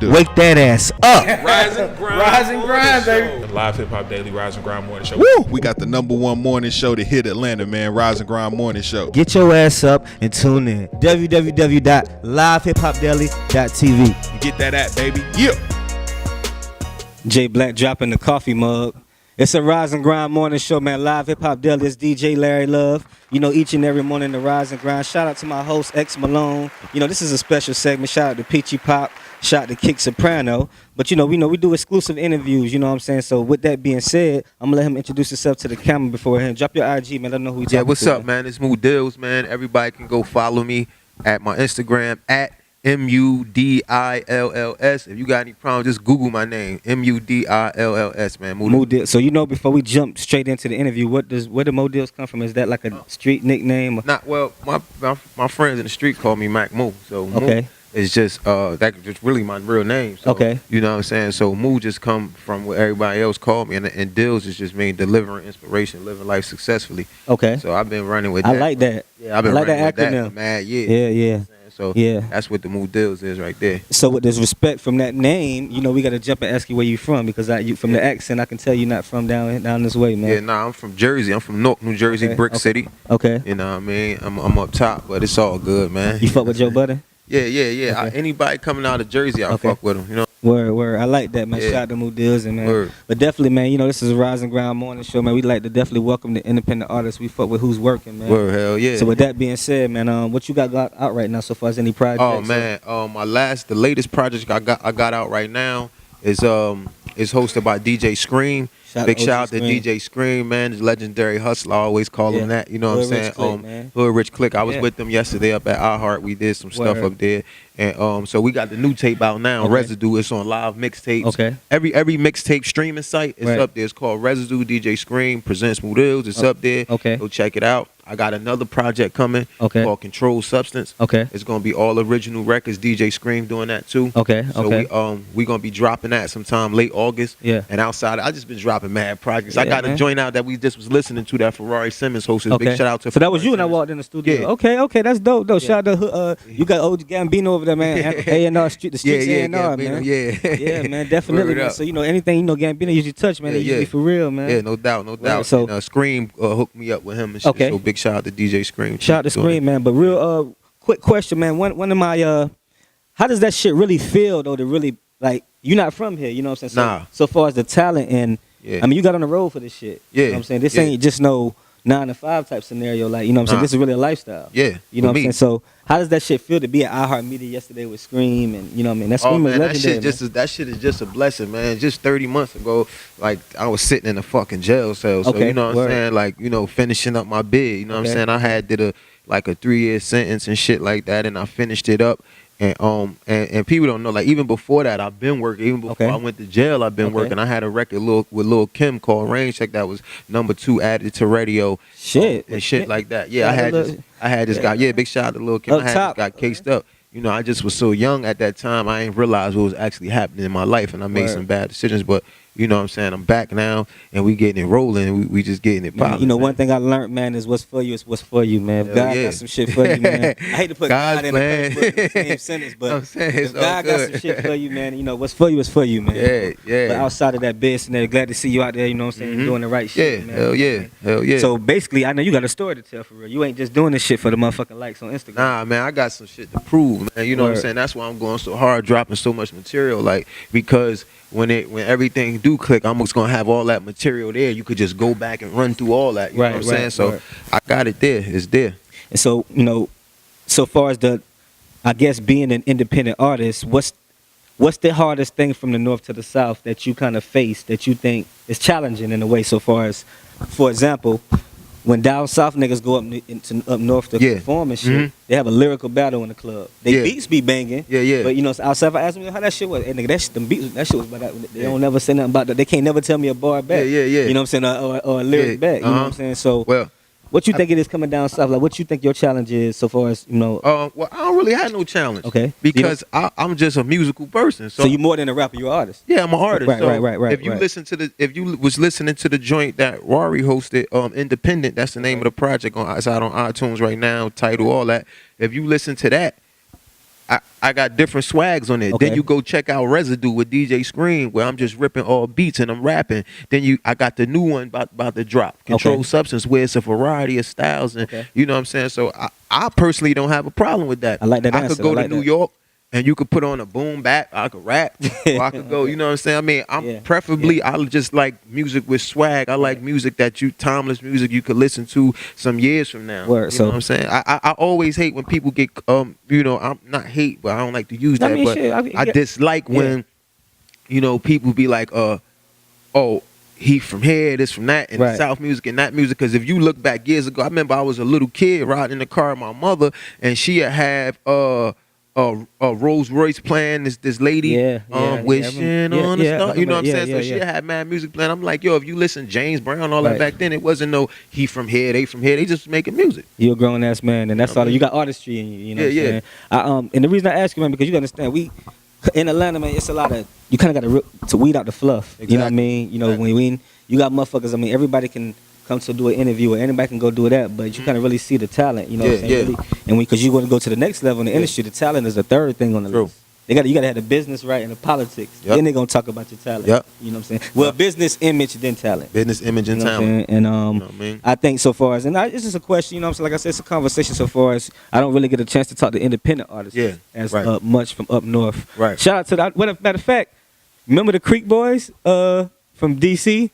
do? Wake that ass up. Rise and grind, baby. Live Hip Hop Daily, Rise and Grind Morning Show. Woo! We got the #1 morning show to hit Atlanta, man. Rise and Grind Morning Show. Get your ass up and tune in. www.livehiphopdaily.tv. You get that app, baby. Yeah. Jay Black dropping the coffee mug. It's a Rise and Grind morning show, man. Live Hip Hop Daily. It's DJ Larry Love. You know, each and every morning the Rise and Grind. Shout out to my host, X Malone. You know, this is a special segment. Shout out to Peachy Pop. Shout out to Kick Soprano. But you know, we do exclusive interviews, you know what I'm saying? So with that being said, I'm gonna let him introduce himself to the camera beforehand. Drop your IG, man. Let them know who you talking to. Yeah, what's up, man? It's Dills, man. Everybody can go follow me at my Instagram at MUDILLS. If you got any problems, just Google my name, MUDILLS, man. Dills. So you know, before we jump straight into the interview, where do Dills come from? Is that like a street nickname? Or? Not well. My friends in the street call me Mac Moo. So okay. Moo is just that's just really my real name. So, okay. You know what I'm saying? So Moo just come from what everybody else called me, and Dills is just mean delivering inspiration, living life successfully. Okay. So I've been running with that. I like that. Yeah, I've been running that acronym. That for mad years. Yeah. So yeah, that's what the Moo Dills is right there. So with this respect from that name, you know, we got to jump and ask you where you from, because from the accent, I can tell you're not from down this way, man. Yeah, nah, I'm from Jersey. I'm from Newark, New Jersey, okay. Brick City. Okay. You know what I mean? I'm up top, but it's all good, man. You fuck with Joe Budden? Yeah. Okay. Anybody coming out of Jersey, I fuck with them, you know? Word. I like that, man. Yeah. Shout out to Moo Dills, man. Word. But definitely, man, you know, this is a Rise and Grind morning show, man. We like to definitely welcome the independent artists. We fuck with who's working, man. Word, hell yeah. So with that being said, man, what you got out right now so far as any projects? Oh, man, the latest project I got out right now is hosted by DJ Scream. Big shout out to DJ Scream, man. The legendary hustler. I always call him that. You know what I'm saying? Hood Rich Click. I was with them yesterday up at iHeart. We did some stuff up there. And so we got the new tape out now, Residue. It's on Live Mixtapes. Okay. Every mixtape streaming site is up there. It's called Residue. DJ Scream presents Moo Dills. It's up there. Okay. Go check it out. I got another project coming called Controlled Substance. Okay. It's gonna be all original records. DJ Scream doing that too. Okay. So we gonna be dropping that sometime late August. Yeah. And outside, I just been dropping mad projects. I got a joint out that we just was listening to that Ferrari Simmons hosted. Big shout out to. So that was you when I walked in the studio. Yeah. Okay, that's dope. Yeah. Shout out to you got old Gambino over there, man. A&R Street, the streets A&R, man. Yeah, man, definitely. Man. So you know anything Gambino usually touch, man. They usually for real, man. Yeah, no doubt. Right, so and, Scream hooked me up with him and shit. Okay. So big shout out to DJ Scream. Shout out to Scream, man. But real quick question, man. One of my how does that shit really feel though? To really like, you're not from here, you know what I'm saying? Nah. So far as the talent and I mean, you got on the road for this shit. Yeah. You know what I'm saying? This ain't just no 9 to 5 type scenario. Like, you know what I'm saying? This is really a lifestyle. Yeah. You know what I'm saying? So how does that shit feel to be at iHeart Media yesterday with Scream, and you know what I mean? That Scream is legendary. That shit is just a blessing, man. Just 30 months ago, like I was sitting in a fucking jail cell. So you know what I'm saying? Like, you know, finishing up my bid. You know what I'm saying? I did a 3-year sentence and shit like that, and I finished it up. And people don't know, like, even before that, I've been working. Even before I went to jail, I've been working. I had a record with Lil Kim called Rain Check that was #2 added to radio. Shit. And shit like that. Yeah, I had this guy. Yeah, big shout out to Lil Kim. I had this guy cased up. You know, I just was so young at that time. I didn't realize what was actually happening in my life, and I made some bad decisions. But you know what I'm saying? I'm back now, and we getting it rolling, and we just getting it popping. You know, one thing I learned, man, is what's for you is what's for you, man. If God got some shit for you, man. I hate to put God in the same sentence, but if God got some shit for you, man, you know, what's for you is for you, man. Yeah. But outside of that business, glad to see you out there, you know what I'm saying, doing the right shit, man. Hell yeah. So basically, I know you got a story to tell for real. You ain't just doing this shit for the motherfucking likes on Instagram. Nah, man, I got some shit to prove, man. You know what I'm saying? That's why I'm going so hard, dropping so much material, like, because when everything do click, I'm just gonna have all that material there. You could just go back and run through all that. You know what I'm saying? So I got it there. It's there. And so, you know, so far as I guess being an independent artist, what's the hardest thing from the north to the south that you kind of face that you think is challenging in a way? So far as, for example, when down south niggas go up north to perform and shit, they have a lyrical battle in the club. They beats be banging. Yeah. But you know, outside, if I ask me how that shit was, hey, nigga, that shit was about that. They don't never say nothing about that. They can't never tell me a bar back. Yeah. You know what I'm saying? Or a lyric back. You know what I'm saying? So what you think it is coming down south? Like, what you think your challenge is so far as, you know? Well, I don't really have no challenge. Okay. Because I'm just a musical person. So you more than a rapper, you're an artist. Yeah, I'm an artist. Right. If you was listening to the joint that Rory hosted, Independent, that's the name of the project it's out on iTunes right now, title, all that. If you listen to that, I got different swags on it. Okay. Then you go check out Residue with DJ Scream, where I'm just ripping all beats and I'm rapping. Then I got the new one about to drop, Controlled Substance, where it's a variety of styles, and you know what I'm saying. So I personally don't have a problem with that. I like that. I could go to New York and you could put on a boom bap. I could rap, or I could go. You know what I'm saying. I mean, I'm preferably I just like music with swag. I like music timeless music you could listen to some years from now. Word. You know what I'm saying. I always hate when people get you know, I'm not hate, but I don't like to use that. I dislike when you know people be like oh, he from here, this from that, and South music and that music. Because if you look back years ago, I remember I was a little kid riding in the car with my mother, and she had a Rolls Royce playing, this lady wishing on the star. You know what I'm saying? So she had mad music playing. I'm like, yo, if you listen James Brown, all that back then, it wasn't no he from here, they from here. They just making music. You're a grown ass man, and that's all. You got artistry in you. You know what I'm saying? And the reason I ask you, man, because you understand, we in Atlanta, man, it's a lot of, you kind of got to weed out the fluff. Exactly. You know what I mean? You know, when you got motherfuckers, I mean, everybody can come to do an interview, or anybody can go do that, but you kind of really see the talent, you know what I'm saying? Really, and because you want to go to the next level in the industry, the talent is the third thing on the list. You got to have the business right and the politics. Then they're going to talk about your talent. You know what I'm saying? Well, business, image, then talent. Business, image, and talent. And you know what I mean? I think so far as, and it's just a question, you know what I'm saying? Like I said, it's a conversation so far as I don't really get a chance to talk to independent artists as much from up north. Right. Shout out to that. Matter of fact, remember the Creek Boys from D.C.?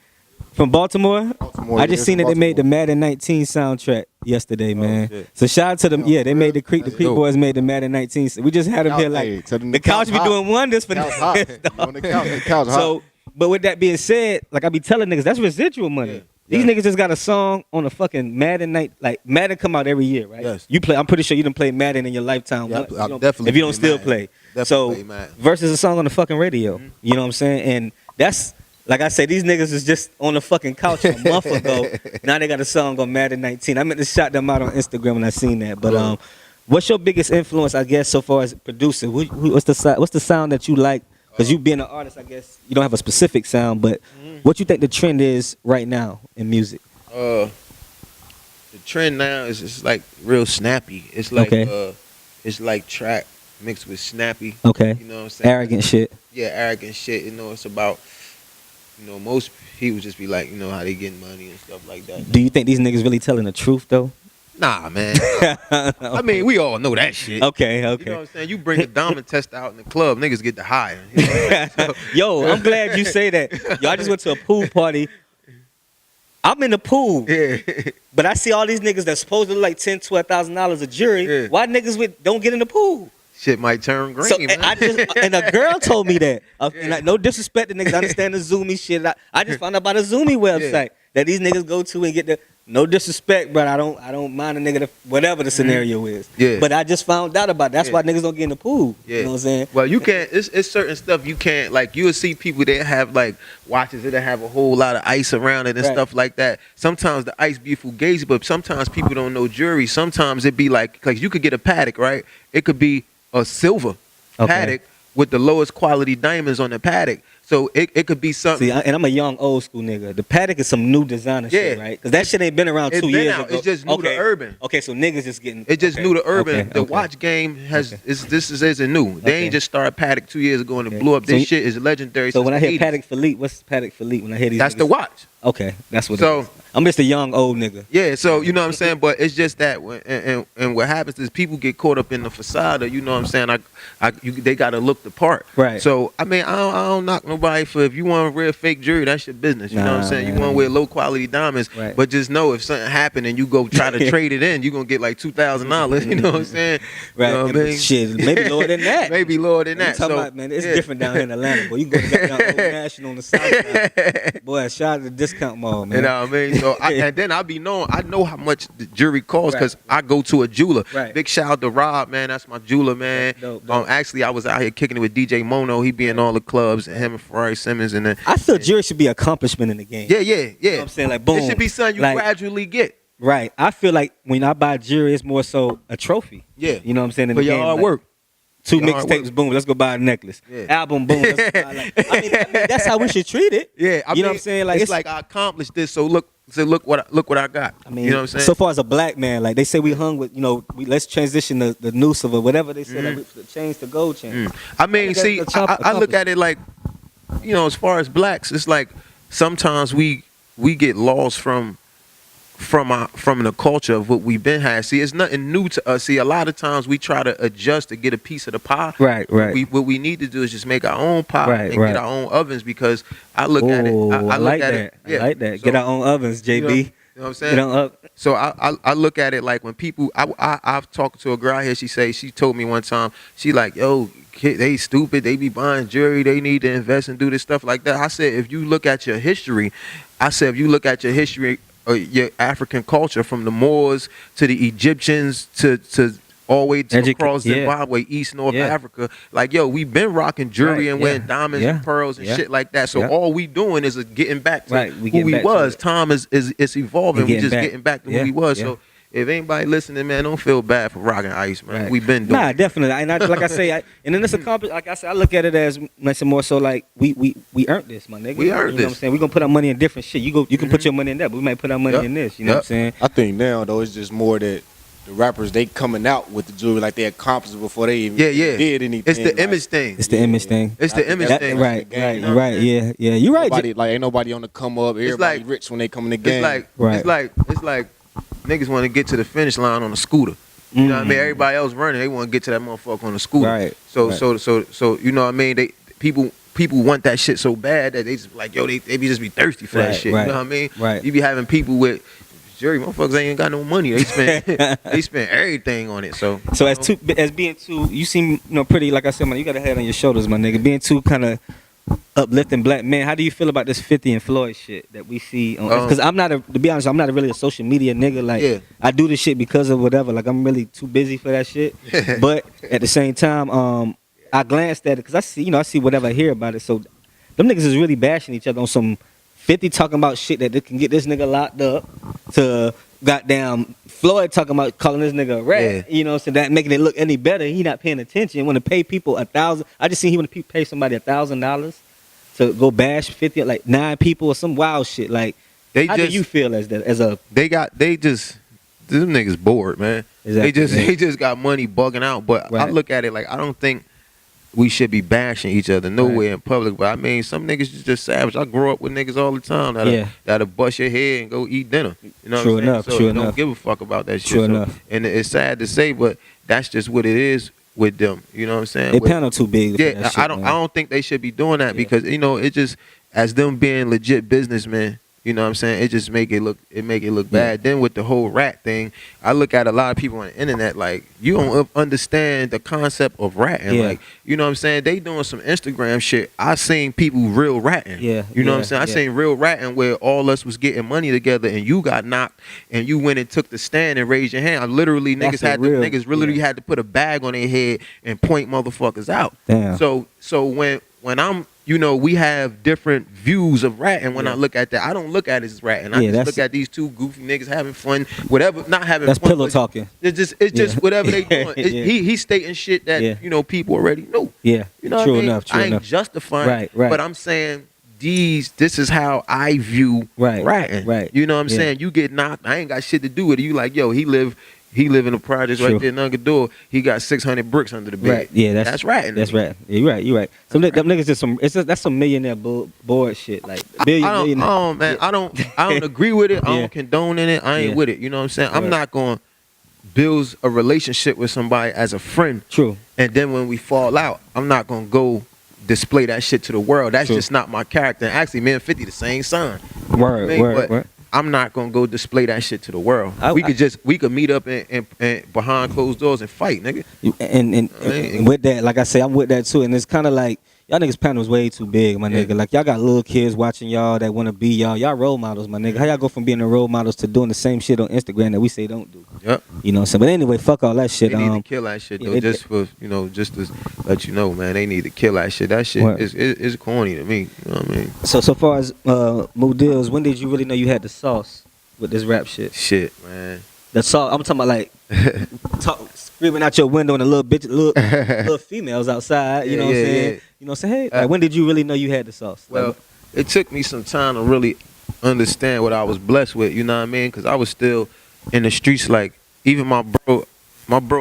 From Baltimore? I just seen that they made the Madden 19 soundtrack yesterday, man. So shout out to them. Yeah, they made the Creek Boys made the Madden 19. We just had them here like the couch be doing wonders for the couch. So, but with that being said, like I be telling niggas, that's residual money. These niggas just got a song on a fucking Madden night. Like Madden come out every year, right? Yes. You play. I'm pretty sure you done played Madden in your lifetime. Definitely. If you don't still play. So versus a song on the fucking radio. You know what I'm saying? And that's. Like I said, these niggas was just on the fucking couch a month ago. Now they got a song on Madden 19. I meant to shout them out on Instagram when I seen that. But what's your biggest influence, I guess, so far as producer? What's the sound that you like? Because you being an artist, I guess you don't have a specific sound, but what you think the trend is right now in music? The trend now is it's like real snappy. It's like it's like trap mixed with snappy. Okay. You know what I'm saying? Arrogant shit. Yeah, arrogant shit. You know, it's about. You know, most people just be like, you know, how they getting money and stuff like that. Do you think these niggas really telling the truth, though? Nah, man. I mean, we all know that shit. Okay. You know what I'm saying? You bring a diamond tester out in the club, niggas get the high. You know so, yo, I'm glad you say that. Yo, I just went to a pool party. I'm in the pool. Yeah. But I see all these niggas that's supposed to like $10,000, $12,000 a jury. Yeah. Why niggas don't get in the pool? Shit might turn green, so, man. And a girl told me that. And like, no disrespect to niggas, I understand the Zoomy shit. I just found out about a Zoomy website that these niggas go to and get the. No disrespect, but I don't mind a nigga whatever the scenario is. Yeah. But I just found out about it. That's why niggas don't get in the pool. Yeah. You know what I'm saying? Well, you can't. It's certain stuff you can't. Like you'll see people that have like watches that have a whole lot of ice around it and stuff like that. Sometimes the ice be fugazi, but sometimes people don't know jewelry. Sometimes it be like you could get a paddock, right? It could be a silver paddock with the lowest quality diamonds on the paddock. So it could be something. See, and I'm a young old school nigga. The paddock is some new designer shit, right? Because that shit ain't been around 2 years ago. It's just new to urban. Okay, so niggas just getting. It's just new to urban. The watch game isn't new. They ain't just started Paddock 2 years ago and it blew up. This shit is legendary. So when I hear Paddock Philippe, what's Paddock Philippe? When I hear these, that's the watch. Okay, that's what. So it is. I'm just a young old nigga. Yeah, so you know what I'm saying, but it's just that, and what happens is people get caught up in the facade. You know what I'm saying? They gotta look the part. Right. So I mean, I don't knock nobody for if you want to wear fake jewelry, that's your business. You know what I'm saying? You want to wear low quality diamonds, but just know if something happened and you go try to trade it in, you are gonna get like $2,000. You know what I'm saying? Right. You know what I mean? Shit, maybe lower than that. Maybe lower than that. So about, man, it's different down here in Atlanta. Boy, you go to Old National on the south side. Boy, shout out to the discount mall, man. You know what I mean? So and then I be knowing, I know how much the jewelry costs because I go to a jeweler. Right. Big shout out to Rob, man. That's my jeweler, man. Dope. Actually, I was out here kicking it with DJ Mono. He be in all the clubs, and him and Ferrari Simmons. And then I feel jewelry should be an accomplishment in the game. Yeah. You know what I'm saying? Like, boom. It should be something you gradually get. Right. I feel like when I buy jewelry, it's more so a trophy. Yeah. You know what I'm saying? In for the your game, hard like, work. 2 mixtapes, boom, let's go buy a necklace. Yeah. Album, boom, let's go buy I mean, that's how we should treat it. Yeah, you know what I'm saying? Like it's like I accomplished this, so look what I got. I mean, you know what I'm saying? So far as a black man, like they say we hung with, let's transition the noose of or whatever they say, like the chains to gold chain. I mean, see, I look at it like, as far as blacks, it's like sometimes we get lost from the culture of what we've been had. See, it's nothing new to us. See, a lot of times we try to adjust to get a piece of the pie. Right. What we need to do is just make our own pie and get our own ovens, because I look at it. I like that. Yeah. I like that. So, get our own ovens, JB. You know what I'm saying? So I look at it like when people, I've talked to a girl here, she told me one time, she like, yo, kid, they stupid, they be buying jewelry, they need to invest and do this stuff like that. I said, if you look at your history, your African culture, from the Moors to the Egyptians to all the way to across Zimbabwe, East, North Africa. Like, yo, we've been rocking jewelry and wearing diamonds and pearls and shit like that. So all we doing is getting back to who we was. Time is evolving. We just getting back to who we was. So if anybody listening, man, don't feel bad for rocking ice, man. We've been doing it. Definitely. And like I say, and then it's accomplished. Like I said, I look at it as more so like we earned this, my nigga. We earned this. You know what I'm saying? We're gonna put our money in different shit. You can put your money in that, but we might put our money in this. You know what I'm saying? I think now though it's just more that the rappers, they coming out with the jewelry like they accomplished it before they even did anything. It's the image thing. It's the image thing. It's the image thing. Right. Yeah. You're right. Ain't nobody on the come up. Everybody rich when they come in the game. It's like niggas want to get to the finish line on a scooter. You know what I mean? Everybody else running, they want to get to that motherfucker on a scooter. Right. So you know what I mean? People want that shit so bad that they just like, yo, they just be thirsty for that shit. You know what I mean? Right. You be having people with jewelry, motherfuckers ain't got no money. They spend everything on it. So as being too, you seem pretty, like I said, man, you got a head on your shoulders, my nigga. Being too kind of uplifting black man. How do you feel about this 50 and Floyd shit that we see on? Because to be honest, I'm not really a social media nigga. Like I do this shit because of whatever. Like I'm really too busy for that shit. But at the same time, I glanced at it because I see whatever I hear about it. So them niggas is really bashing each other on some 50 talking about shit that they can get this nigga locked up, to goddamn Floyd talking about calling this nigga a rat. You know, so that making it look any better. He not paying attention. Want to pay people $1,000. I just seen he want to pay somebody $1,000 to go bash 50, like 9 people or some wild shit. Like, how do you feel as a? These niggas bored, man. Exactly. They just got money bugging out. But I look at it like, I don't think we should be bashing each other nowhere in public. But I mean, some niggas just savage. I grew up with niggas all the time that'll bust your head and go eat dinner. You know what I'm saying? So don't give a fuck about that shit. True enough. And it's sad to say, but that's just what it is with them. You know what I'm saying? They panel too big. Yeah, I don't think they should be doing that because it just, as them being legit businessmen, you know what I'm saying? It just make it look bad. Then with the whole rat thing, I look at a lot of people on the internet like, you don't understand the concept of ratting. Like, you know what I'm saying? They doing some Instagram shit. I seen people real ratting. You know what I'm saying? I seen real ratting where all us was getting money together and you got knocked and you went and took the stand and raised your hand. Niggas had to put a bag on their head and point motherfuckers out. Damn. So when I'm, we have different views of rat, and when I look at that, I don't look at it as rat, and I just look at these two goofy niggas having fun, whatever, not having that's fun. That's pillow talking. It's just whatever they doing. He's stating shit that people already know. Yeah, you know true what I mean? enough. I ain't justifying, but I'm saying this is how I view ratting. Right. You know what I'm saying? You get knocked, I ain't got shit to do with it. You like, yo, he live in the projects right there in Ungador. He got 600 bricks under the bed. Right. Yeah, that's ratting. That's right. Yeah, you're right. Them niggas just that's some millionaire board shit. Like millionaire. I don't agree with it. I don't condone in it. I ain't with it. You know what I'm saying? I'm not going to build a relationship with somebody as a friend. True. And then when we fall out, I'm not going to go display that shit to the world. That's just not my character. And actually, me and 50 the same son. Word. I'm not gonna go display that shit to the world. We could meet up and behind closed doors and fight, nigga. And with that, like I say, I'm with that too. And it's kind of like y'all niggas panel is way too big, my nigga. Like y'all got little kids watching y'all that want to be y'all. Y'all role models, my nigga. How y'all go from being the role models to doing the same shit on Instagram that we say don't do? Yep. You know what I'm saying? But anyway, fuck all that shit. They need to kill that shit though, just to let you know, man. They need to kill that shit. That shit is corny to me. You know what I mean? So far as Dills, when did you really know you had the sauce with this rap shit? Shit, man. The sauce. I'm talking about like screaming out your window and a little bitch, little females outside. You know what I'm saying? Yeah. You know what I'm saying? Hey, like, when did you really know you had the sauce? Well, it took me some time to really understand what I was blessed with. You know what I mean? Because I was still in the streets. Like, even my bro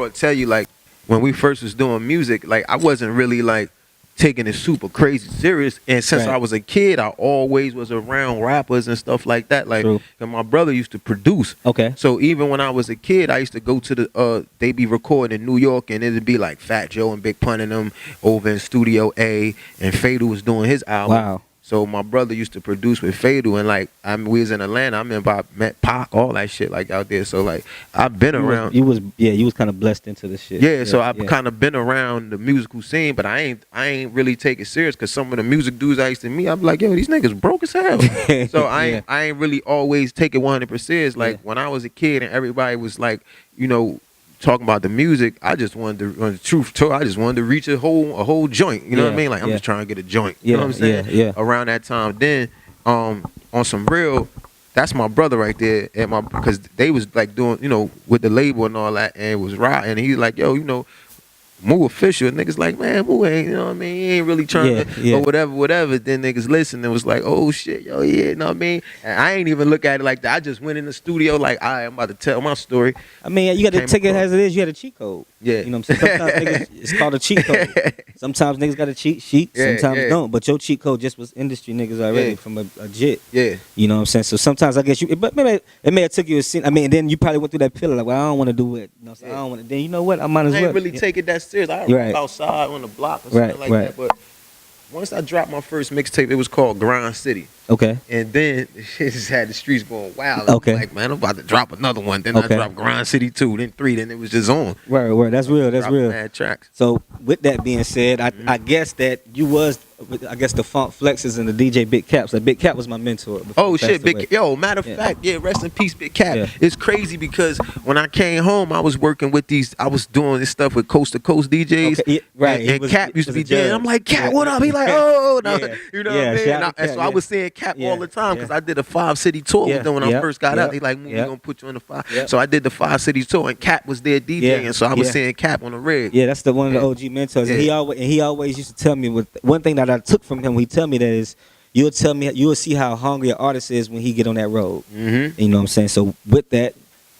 would tell you, like, when we first was doing music, like, I wasn't really like taking it super crazy serious. And since I was a kid, I always was around rappers and stuff like that. Like, and my brother used to produce. Okay. So even when I was a kid, I used to go to the they be recording in New York, and it'd be like Fat Joe and Big Pun and them over in Studio A, and Fatal was doing his album. Wow. So my brother used to produce with Fatal, and like we was in Atlanta. I remember I met Pac, all that shit like out there. So like I've been around. You was kind of blessed into this shit. Yeah, so I've kind of been around the musical scene, but I ain't really take it serious because some of the music dudes I used to meet, I'm like, yo, these niggas broke as hell. So I ain't really always take it 100% serious. Like when I was a kid and everybody was like, you know, talking about the music, I just wanted to run the truth tour. I just wanted to reach a whole joint. You know what I mean? Like I'm just trying to get a joint. You know what I'm saying? Yeah. Around that time, then on some real, that's my brother right there. Because they was like doing, you know, with the label and all that, and it was right. And he's like, yo, you know, Moo official. And niggas like, man, Moo ain't, you know what I mean? He ain't really trying to, or whatever. Then niggas listen and was like, oh shit, yo, yeah, you know what I mean? And I ain't even look at it like that. I just went in the studio like, all right, I'm about to tell my story. I mean, you got to take it as it is. You had a cheat code. Yeah. You know what I'm saying? Sometimes niggas, it's called a cheat code. Sometimes niggas got a cheat sheet. Sometimes don't. But your cheat code just was industry niggas already from a jit. Yeah. You know what I'm saying? So sometimes I guess but maybe it may have took you a scene. I mean, then you probably went through that pillar like, well, I don't want to do it. You know what I'm saying? I don't want to. Then you know what? I might as well. I ain't really take it that serious. I rap outside on the block or something like that. But once I dropped my first mixtape, it was called Grind City. Okay. And then it just had the streets going wild. Okay. Like, man, I'm about to drop another one. Then I dropped Grind City 2, then 3, then it was just on. Right. That's real. That's real. Mad tracks. So with that being said, I guess that you was, I guess the Funk Flexes and the DJ Big Caps. Like Big Cap was my mentor. Oh shit, matter of fact, rest in peace, Big Cap. Yeah. It's crazy because when I came home, I was working with I was doing this stuff with Coast to Coast DJs. Okay. Right. And Cap used to be there. I'm like, Cap, what up? He like, oh, no. You know what I mean? And so I was saying Cap all the time because I did a 5-city tour with them when I first got out. He like, we gonna put you on the 5. So I did the 5-city tour, and Cap was there DJing, and so I was seeing Cap on the rig. Yeah, that's one of the OG mentors. And he always used to tell me, with one thing that I took from him, he tell me that is, you'll see how hungry an artist is when he get on that road. Mm-hmm. You know what I'm saying? So with that,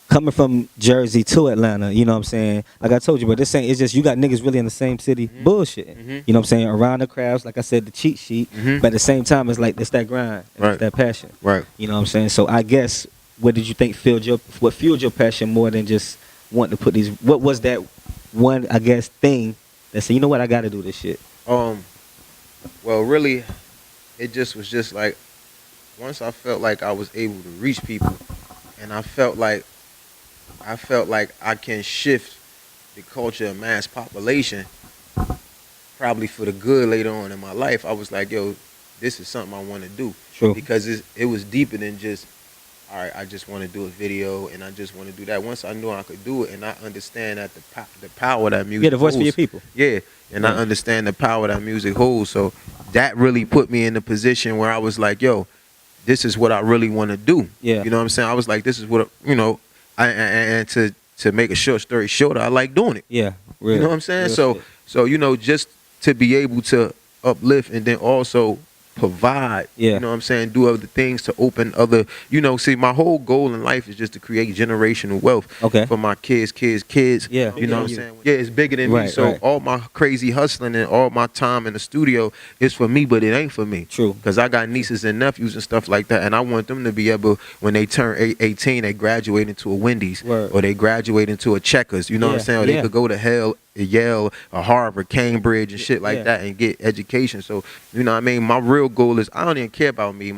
coming from Jersey to Atlanta, you know what I'm saying? Like I told you, but this ain't, it's just you got niggas really in the same city bullshitting. Mm-hmm. You know what I'm saying? Around the crowds, like I said, the cheat sheet. Mm-hmm. But at the same time, it's like, it's that grind. It's that passion. Right. You know what I'm saying? So I guess, what did you think fueled your passion more than just wanting to put these, what was that one, I guess, thing that said, you know what, I got to do this shit? Well, really, it just was just like, once I felt like I was able to reach people, and I felt like I can shift the culture of mass population, probably for the good later on in my life. I was like, yo, this is something I want to do. True. Because it was deeper than just, all right, I just want to do a video and I just want to do that. Once I knew I could do it, and I understand that the power that music holds. Yeah, the voice for your people. Yeah, and I understand the power that music holds. So that really put me in the position where I was like, yo, this is what I really want to do. Yeah. You know what I'm saying? I was like, this is what, you know, and to make a short story shorter, I like doing it. Yeah. Real, you know what I'm saying? So, you know, just to be able to uplift and then also provide, you know what I'm saying, do other things to open other, you know, see, my whole goal in life is just to create generational wealth for my kids. Yeah. You know what I'm saying? Yeah, it's bigger than me. So all my crazy hustling and all my time in the studio is for me, but it ain't for me. True. Because I got nieces and nephews and stuff like that, and I want them to be able, when they turn 18, they graduate into a Wendy's or they graduate into a Checkers, you know what I'm saying? Or they could go to Yale or Harvard, Cambridge and shit like that and get education. So, you know what I mean? My real goal is, I don't even care about me.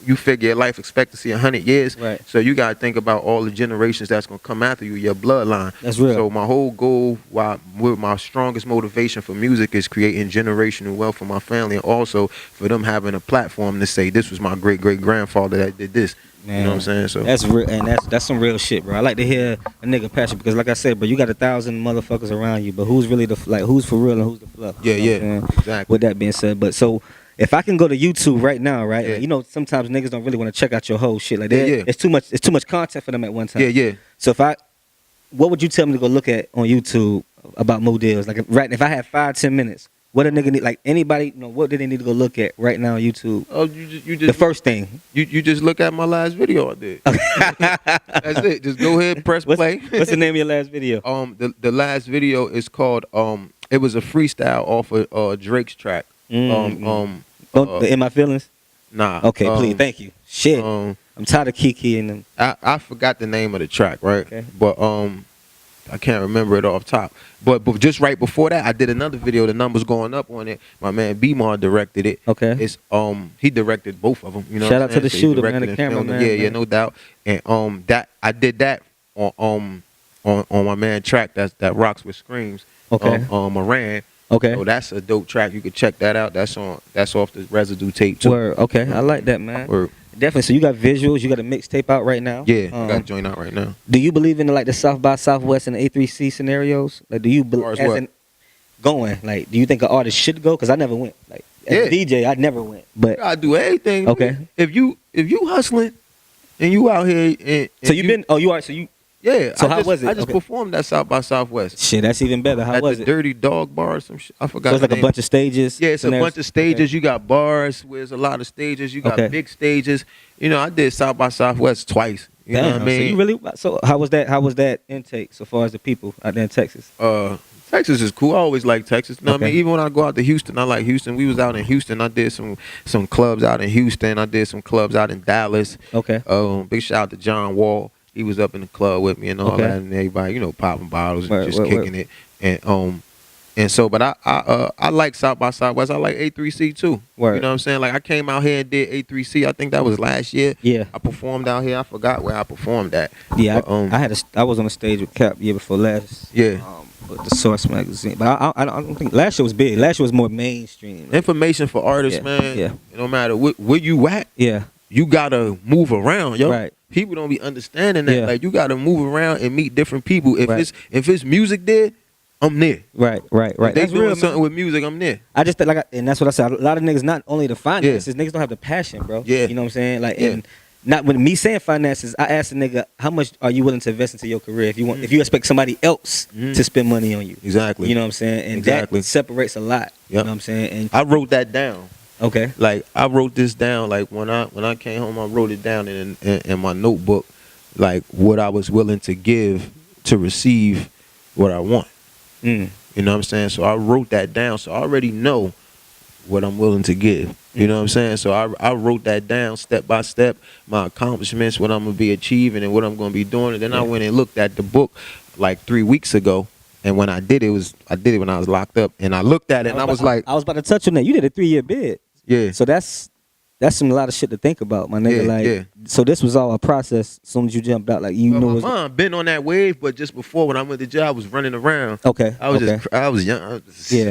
You figure life expectancy 100 years. Right. So you got to think about all the generations that's going to come after you, your bloodline. That's real. So my whole goal, with my strongest motivation for music, is creating generational wealth for my family, and also for them having a platform to say, this was my great-great-grandfather that did this. Man, you know what I'm saying? So that's real, and that's some real shit, bro. I like to hear a nigga passion, because like I said, bro, you got 1,000 motherfuckers around you, but who's really who's for real and who's the fluff? Yeah, exactly. With that being said, but so if I can go to YouTube right now, right? Yeah. You know, sometimes niggas don't really want to check out your whole shit. Like, it's too much content for them at one time. Yeah. So if I what would you tell me to go look at on YouTube about Mo Dills? Like, if I had 5-10 minutes, what a nigga need? Like, anybody, what do they need to go look at right now on YouTube? Oh, you just the first thing. You just look at my last video I did. That's it. Just go ahead, press play. What's the name of your last video? The last video is called it was a freestyle off of Drake's track. In My Feelings? Nah. Okay, please, thank you. Shit, I'm tired of Kiki and them. I forgot the name of the track, right? Okay. But I can't remember it off top. But just right before that, I did another video. The numbers going up on it. My man B-Mar directed it. Okay. It's he directed both of them. You know. Shout out to the shooter, man, the and cameraman. Yeah, no doubt. And that I did that on my man track that rocks with screams. Okay. Moran. Okay. So that's a dope track. You can check that out. That's off the Residue tape too. Word. Okay, I like that, man. Word. Definitely. So you got visuals. You got a mixtape out right now. Yeah, I got a joint out right now. Do you believe in the South by Southwest and the A3C scenarios? Like, do you believe going? Like, do you think an artist should go? Because I never went. Like, as a DJ, I never went. But I do everything. Okay. If you hustling and you out here, and so you've been. Oh, you are. So you. Yeah. So how was it? I just performed at South by Southwest. Shit, that's even better. How was it? At the Dirty Dog Bar or some shit. I forgot. So it's like a bunch of stages. Yeah, it's a bunch of stages. Okay. You got bars where there's a lot of stages. You got big stages. You know, I did South by Southwest twice. You know what I mean? So you really. So how was that? How was that intake so far as the people out there in Texas? Texas is cool. I always like Texas. You know what I mean? Even when I go out to Houston, I like Houston. We was out in Houston. I did some clubs out in Houston. I did some clubs out in Dallas. Okay. Big shout out to John Wall. He was up in the club with me and all that, and everybody, popping bottles and just kicking it. And so, but I like South by Southwest. I like A3C too. Word. You know what I'm saying? Like, I came out here and did A3C. I think that was last year. Yeah. I performed out here. I forgot where I performed at. Yeah. But, I was on the stage with Cap year before last. Yeah. With the Source magazine, but I don't think last year was big. Last year was more mainstream. Right? Information for artists, man. Yeah. No matter where you at. Yeah. You gotta move around, yo. Right. People don't be understanding that. Yeah. Like, you gotta move around and meet different people. If it's music there, I'm there. Right. If they doing something with music, I'm there. I just think, and that's what I said. A lot of niggas, not only the finances, niggas don't have the passion, bro. Yeah. You know what I'm saying? Like, and not with me saying finances, I asked a nigga, how much are you willing to invest into your career if you expect somebody else to spend money on you? Exactly. You know what I'm saying? And that separates a lot. Yep. You know what I'm saying? And I wrote that down. Okay. Like, I wrote this down. Like, when I came home, I wrote it down in my notebook. Like, what I was willing to give to receive what I want. You know what I'm saying? So I wrote that down. So I already know what I'm willing to give. You know what I'm saying? So I wrote that down step by step, my accomplishments, what I'm going to be achieving and what I'm going to be doing. And then I went and looked at the book like 3 weeks ago. And when I did it, I did it when I was locked up. And I looked at it and I was like... I was about to touch on that. You did a 3-year bid. Yeah. So that's a lot of shit to think about, my nigga. Yeah. So this was all a process as soon as you jumped out. Like, my mom been on that wave, but just before, when I went to jail, I was running around. Okay. I was young. I was just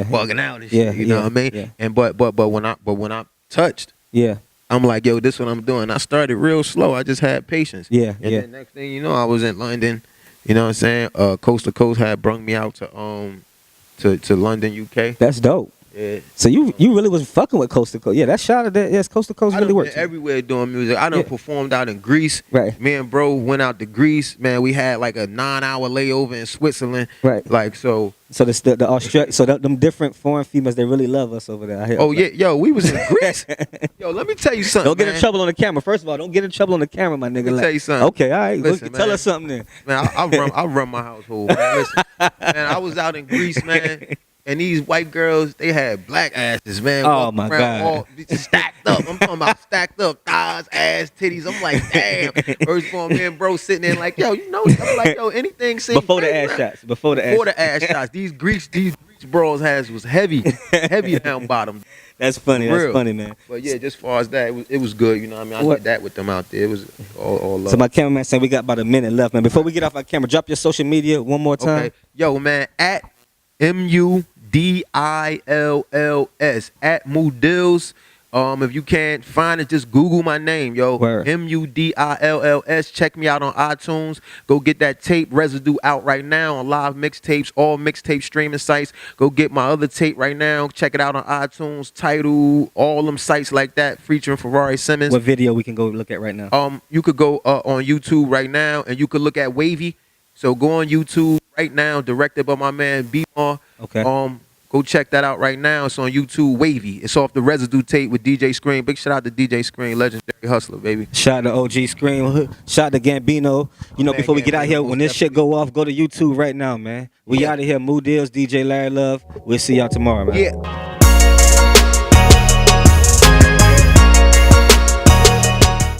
bugging out and shit. You know what I mean? Yeah. And but when I touched, I'm like, yo, this is what I'm doing. I started real slow. I just had patience. Yeah. And then next thing you know, I was in London. You know what I'm saying? Coast to Coast had brung me out to London, UK. That's dope. Yeah. So you really was fucking with Coast to Coast. Yeah, that shot of that. Yes, Coast to Coast really worked. Everywhere doing music. I done performed out in Greece. Right. Me and bro went out to Greece. Man, we had like a 9-hour layover in Switzerland. Right. Like, so. So the Australia. So them different foreign females, they really love us over there. Yo, we was in Greece. Yo, let me tell you something. Don't get in trouble on the camera. First of all, don't get in trouble on the camera, my nigga. Let me tell you something. Okay, all right. Listen, tell us something then. Man, I run my household. Man. Listen, man, I was out in Greece, man. And these white girls, they had black asses, man. Oh, my God. All stacked up. I'm talking about stacked up thighs, ass, titties. I'm like, damn. First one, man, bro, sitting there like, yo, you know, I'm like, yo, anything seems Before the ass shots. Before the ass shots. These Greece bros was heavy down bottom. That's funny. That's funny, man. But yeah, just as far as that, it was good. You know what I mean? I did that with them out there. It was all love. So my cameraman said we got about a minute left, man. Before we get off our camera, drop your social media one more time. Okay. Yo, man, at MUDILLS at Mo Dills. If you can't find it, just Google my name, yo. Word. MUDILLS. Check me out on iTunes. Go get that tape Residue out right now on Live Mixtapes, all mixtape streaming sites. Go get my other tape right now. Check it out on iTunes, Tidal, all them sites like that, featuring Ferrari Simmons. What video we can go look at right now? You could go on YouTube right now, and you could look at Wavy. So go on YouTube right now, directed by my man B-Mar. Okay. Go check that out right now. It's on YouTube, Wavy. It's off the Residue tape with DJ Scream. Big shout out to DJ Scream, legendary hustler, baby. Shout out to OG Scream. Shout out to Gambino. You know, before we get out here, when this shit go off, go to YouTube right now, man. We out of here. Dills, DJ Larry Love. We'll see y'all tomorrow, man. Yeah.